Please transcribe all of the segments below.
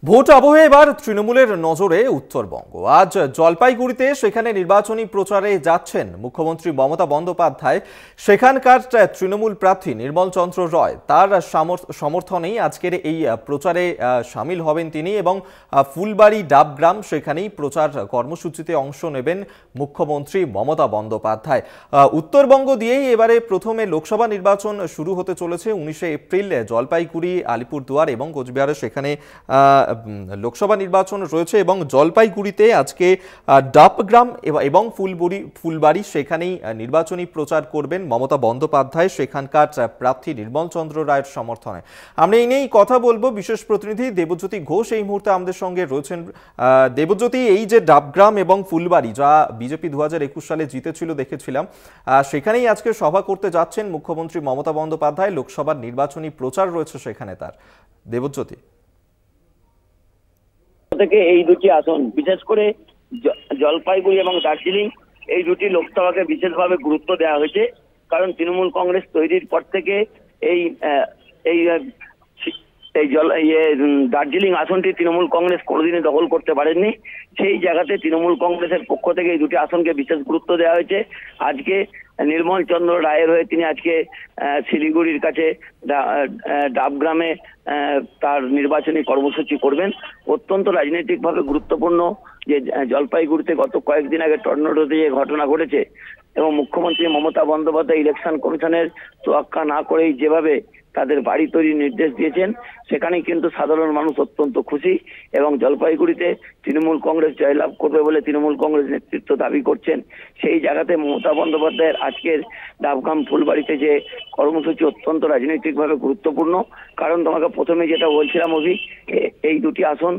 Vote আবহে এবার তৃণমূলের নজরে উত্তরবঙ্গ। আজ জলপাইগুড়িতে সেখানে নির্বাচনী প্রচারে যাচ্ছেন মুখ্যমন্ত্রী মমতা বন্দ্যোপাধ্যায়। সেখানকার তৃণমূল প্রার্থী নির্মল চন্দ্র রয়, তার সমর্থনেই আজকের এই প্রচারে সামিল হবেন তিনি এবং ফুলবাড়ি ডাবগ্রাম সেখানেই প্রচার কর্মসূচিতে অংশ নেবেন মুখ্যমন্ত্রী মমতা বন্দ্যোপাধ্যায়। উত্তরবঙ্গ দিয়েই এবারে প্রথমে লোকসভা নির্বাচন শুরু হতে চলেছে 19 এপ্রিল। জলপাইগুড়ি, আলিপুরদুয়ার এবং কোচবিহারে সেখানে লোকসভা নির্বাচন রয়েছে এবং জলপাইগুড়িতে আজকে ডাবগ্রাম এবং ফুলবাড়ি সেখানেই নির্বাচনী প্রচার করবেন মমতা বন্দ্যোপাধ্যায় সেখানকার প্রার্থী নির্মল চন্দ্র রায়ের সমর্থনে। আমরা এই নিয়েই কথা বলবো। বিশেষ প্রতিনিধি দেবজ্যোতি ঘোষ এই মুহূর্তে আমাদের সঙ্গে রয়েছেন। দেবজ্যোতি, এই যে ডাবগ্রাম এবং ফুলবাড়ি, যা বিজেপি 2021 সালে জিতেছিল দেখেছিলাম, সেখানেই আজকে সভা করতে যাচ্ছেন মুখ্যমন্ত্রী মমতা বন্দ্যোপাধ্যায়। লোকসভার নির্বাচনী প্রচার রয়েছে সেখানে তার। দেবজ্যোতি, থেকে এই দুটি আসন, বিশেষ করে জলপাইগুড়ি এবং দার্জিলিং, এই দুটি লোকসভাকে বিশেষভাবে গুরুত্ব দেওয়া হয়েছে। কারণ তৃণমূল কংগ্রেস তৈরির পর থেকে এই দার্জিলিং আসনটি তৃণমূল কংগ্রেস কোনোদিনই দখল করতে পারেননি। সেই জায়গাতে তৃণমূল কংগ্রেসের পক্ষ থেকে এই দুটি আসনকে বিশেষ গুরুত্ব দেওয়া হয়েছে। আজকে নির্মল চন্দ্র রায়ের হয়ে তিনি আজকে শিলিগুড়ির কাছে ডাবগ্রামে তার নির্বাচনী কর্মসূচি করবেন। অত্যন্ত রাজনৈতিকভাবে গুরুত্বপূর্ণ যে জলপাইগুড়িতে গত কয়েকদিন আগে টর্নেডোতে যে ঘটনা ঘটেছে এবং মুখ্যমন্ত্রী মমতা বন্দ্যোপাধ্যায় ইলেকশন কমিশনের তোয়াক্কা না করেই যেভাবে তাদের বাড়ি তৈরির নির্দেশ দিয়েছেন, সেখানে কিন্তু সাধারণ মানুষ অত্যন্ত খুশি এবং জলপাইগুড়িতে তৃণমূল কংগ্রেস জয়লাভ করবে বলে তৃণমূল কংগ্রেস নেতৃত্ব দাবি করছেন। সেই জায়গাতে মমতা বন্দ্যোপাধ্যায়ের আজকের ডাবগ্রাম ফুলবাড়িতে যে কর্মসূচি অত্যন্ত রাজনৈতিকভাবে গুরুত্বপূর্ণ। কারণ তোমাকে প্রথমে যেটা বলছিলাম এই দুটি আসন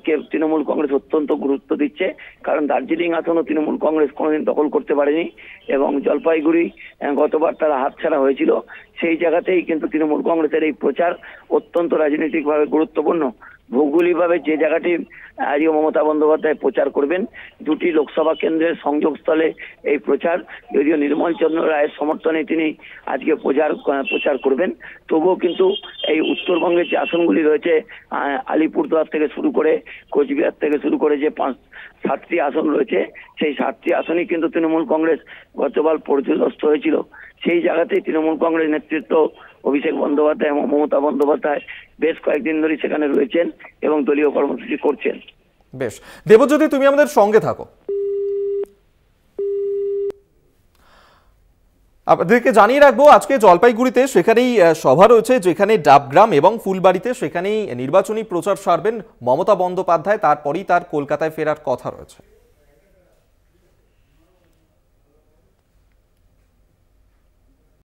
কে তৃণমূল কংগ্রেস অত্যন্ত গুরুত্ব দিচ্ছে। কারণ দার্জিলিং আসনও তৃণমূল কংগ্রেস কোনোদিন দখল করতে পারেনি এবং জলপাইগুড়ি গতবার তারা হাতছাড়া হয়েছিল। সেই জায়গাতেই কিন্তু তৃণমূল কংগ্রেসের এই প্রচার অত্যন্ত রাজনৈতিকভাবে গুরুত্বপূর্ণ। ভৌগোলিকভাবে যে জায়গাটি আজকে মমতা বন্দ্যোপাধ্যায় প্রচার করবেন, দুটি লোকসভা কেন্দ্রের সংযোগস্থলে এই প্রচার। যদিও নির্মল চন্দ্র রায়ের সমর্থনে তিনি আজকে প্রচার করবেন, তবুও কিন্তু এই উত্তরবঙ্গের যে আসনগুলি রয়েছে, আলিপুরদুয়ার থেকে শুরু করে কোচবিহার থেকে শুরু করে যে 7টি আসন রয়েছে, সেই 7টি আসনই কিন্তু তৃণমূল কংগ্রেস গতবার পর্যদস্ত হয়েছিল। সেই জায়গাতেই তৃণমূল কংগ্রেস নেতৃত্ব অভিষেক বন্দ্যোপাধ্যায় এবং মমতা বন্দ্যোপাধ্যায় বেশ কয়েকদিন ধরে সেখানে রয়েছেন এবং দলীয় কর্মসূচি করছেন। বেশ, দেবজ্যোতি, তুমি আমাদের সঙ্গে থাকো। আপনাদেরকে জানিয়ে রাখবো, আজকে জলপাইগুড়িতে সেখানেই সভা রয়েছে, যেখানে ডাবগ্রাম এবং ফুলবাড়িতে সেখানেই নির্বাচনী প্রচার সারবেন মমতা বন্দ্যোপাধ্যায়। তারপরেই তার কলকাতায় ফেরার কথা রয়েছে।